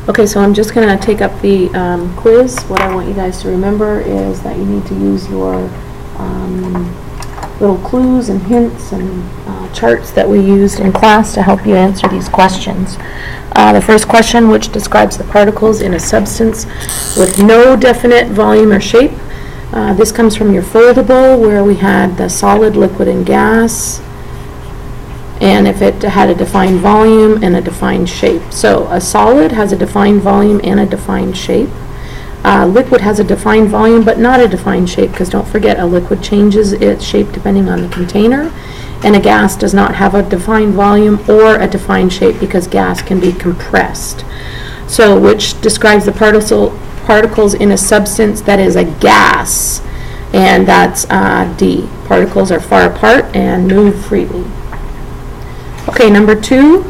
Okay, so I'm just going to take up the quiz. What I want you guys to remember is that you need to use your little clues and hints and charts that we used in class to help you answer these questions. The first question, which describes the particles in a substance with no definite volume or shape. This comes from your foldable where we had the solid, liquid, and gas, and if it had a defined volume and a defined shape. So a solid has a defined volume and a defined shape. Liquid has a defined volume but not a defined shape, because don't forget, a liquid changes its shape depending on the container, and a gas does not have a defined volume or a defined shape because gas can be compressed. So which describes the particles in a substance that is a gas, and that's D. Particles are far apart and move freely. Okay, number 2,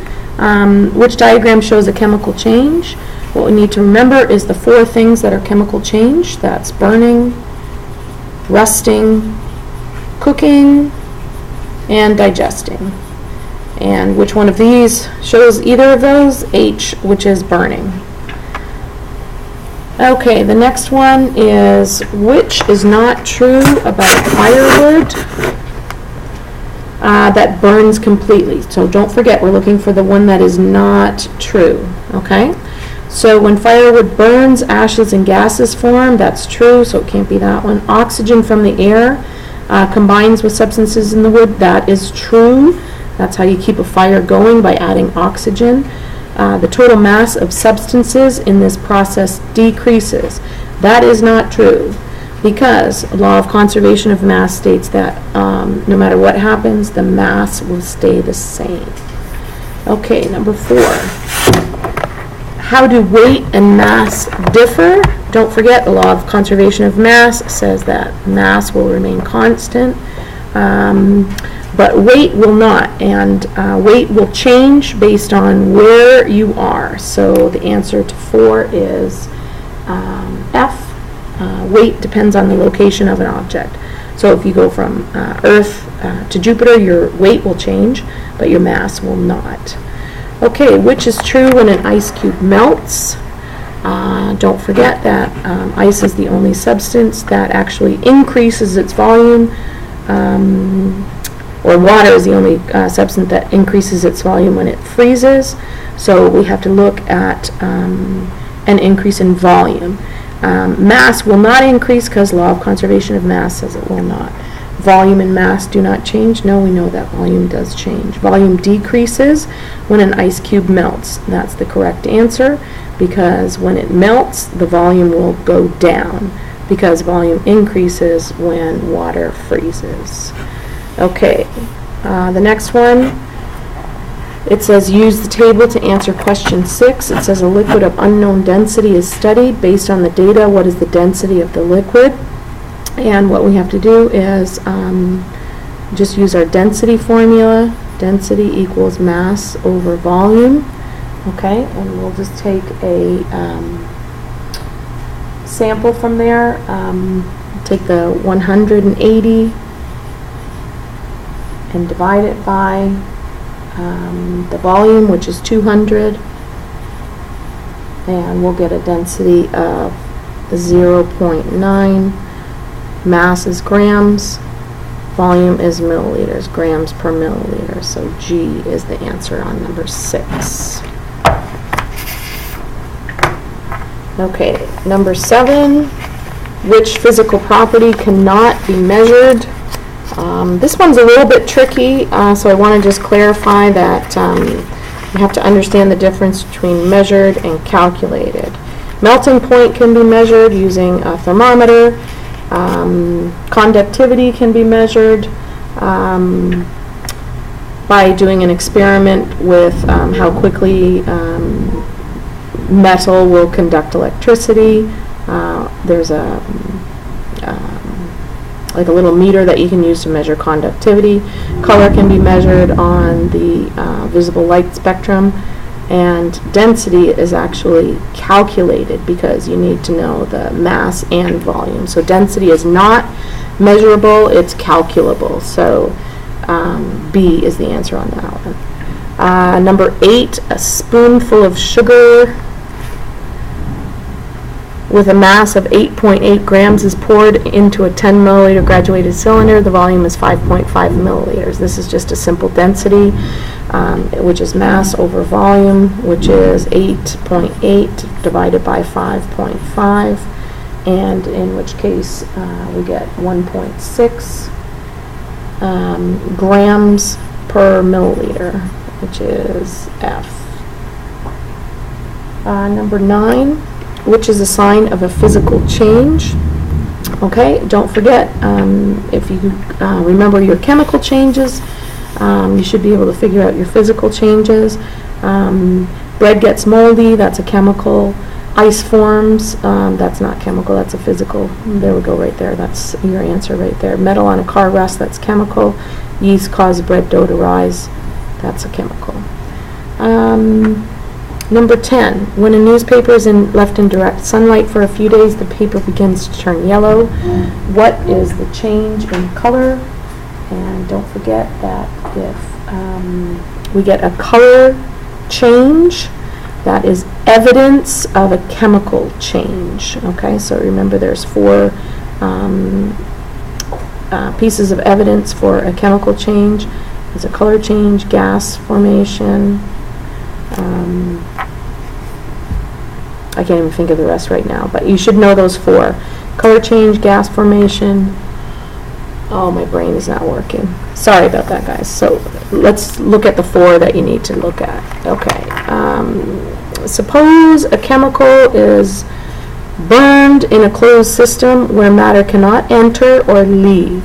which diagram shows a chemical change? What we need to remember is the 4 things that are chemical change. That's burning, rusting, cooking, and digesting. And which one of these shows either of those? H, which is burning. Okay, the next one is which is not true about firewood that burns completely. So don't forget, we're looking for the one that is not true, okay? So when firewood burns, ashes and gases form. That's true, so it can't be that one. Oxygen from the air combines with substances in the wood. That is true. That's how you keep a fire going, by adding oxygen. The total mass of substances in this process decreases. That is not true, because the law of conservation of mass states that no matter what happens, the mass will stay the same. Okay, number 4. How do weight and mass differ? Don't forget, the law of conservation of mass says that mass will remain constant, but weight will not, and weight will change based on where you are. So the answer to 4 is F. Weight depends on the location of an object. So if you go from Earth to Jupiter, your weight will change, but your mass will not. Okay, which is true when an ice cube melts? Don't forget that ice is the only substance that actually increases its volume, or water is the only substance that increases its volume when it freezes. So we have to look at an increase in volume. Mass will not increase because law of conservation of mass says it will not. Volume and mass do not change. No, we know that volume does change. Volume decreases when an ice cube melts. That's the correct answer, because when it melts, the volume will go down, because volume increases when water freezes. Okay, the next one, it says use the table to answer question 6. It says a liquid of unknown density is studied. Based on the data, what is the density of the liquid? And what we have to do is just use our density formula. Density equals mass over volume. Okay, and we'll just take a sample from there. Take the 180 and divide it by the volume, which is 200, and we'll get a density of 0.9. Mass is grams, volume is milliliters, grams per milliliter. So G is the answer on number 6. Okay, number 7, which physical property cannot be measured? This one's a little bit tricky, so I want to just clarify that you have to understand the difference between measured and calculated. Melting point can be measured using a thermometer. Conductivity can be measured by doing an experiment with how quickly metal will conduct electricity. There's a like a little meter that you can use to measure conductivity. Color can be measured on the visible light spectrum, and density is actually calculated because you need to know the mass and volume. So density is not measurable, it's calculable. So B is the answer on that one. Number 8, a spoonful of sugar with a mass of 8.8 grams is poured into a 10 milliliter graduated cylinder. The volume is 5.5 milliliters. This is just a simple density, which is mass over volume, which is 8.8 divided by 5.5, and in which case we get 1.6 grams per milliliter, which is F. Number 9, which is a sign of a physical change. Okay, don't forget, if you remember your chemical changes, you should be able to figure out your physical changes. Bread gets moldy, that's a chemical. Ice forms, that's not chemical, that's a physical. There we go, right there, that's your answer right there. Metal on a car rust, that's chemical. Yeast cause bread dough to rise, that's a chemical. Number 10, when a newspaper is left in direct sunlight for a few days, the paper begins to turn yellow. What is the change in color? And don't forget that if we get a color change, that is evidence of a chemical change. Okay, so remember there's 4 pieces of evidence for a chemical change. There's a color change, gas formation. I can't even think of the rest right now, but you should know those 4. Color change, gas formation. Oh, my brain is not working. Sorry about that, guys. So let's look at the 4 that you need to look at. Okay. Suppose a chemical is burned in a closed system where matter cannot enter or leave.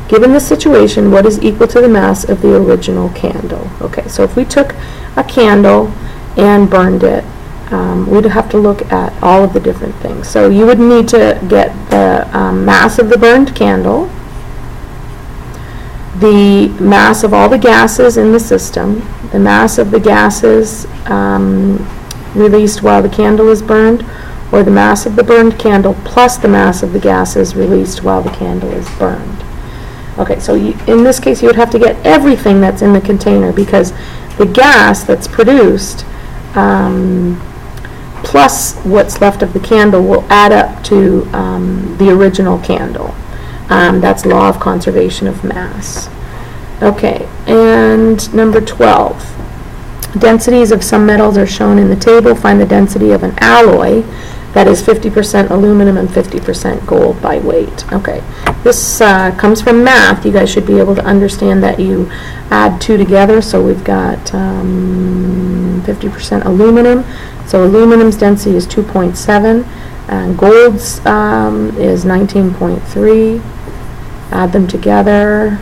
Given the situation, what is equal to the mass of the original candle? Okay, so if we took a candle and burned it, we'd have to look at all of the different things. So you would need to get the mass of the burned candle, the mass of all the gases in the system, the mass of the gases released while the candle is burned, or the mass of the burned candle plus the mass of the gases released while the candle is burned. Okay, so in this case you would have to get everything that's in the container, because the gas that's produced plus what's left of the candle will add up to the original candle. That's law of conservation of mass. Okay, and number 12. Densities of some metals are shown in the table. Find the density of an alloy that is 50% aluminum and 50% gold by weight. Okay, this comes from math. You guys should be able to understand that you add 2 together. So we've got 50% aluminum. So aluminum's density is 2.7, and gold's is 19.3. Add them together.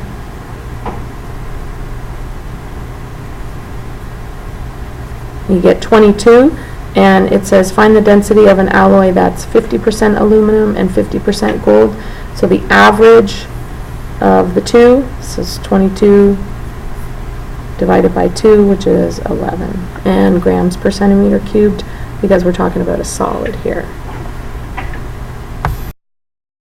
You get 22, and it says find the density of an alloy that's 50% aluminum and 50% gold. So the average of the two, so it's 22 divided by 2, which is 11, and grams per centimeter cubed, because we're talking about a solid here.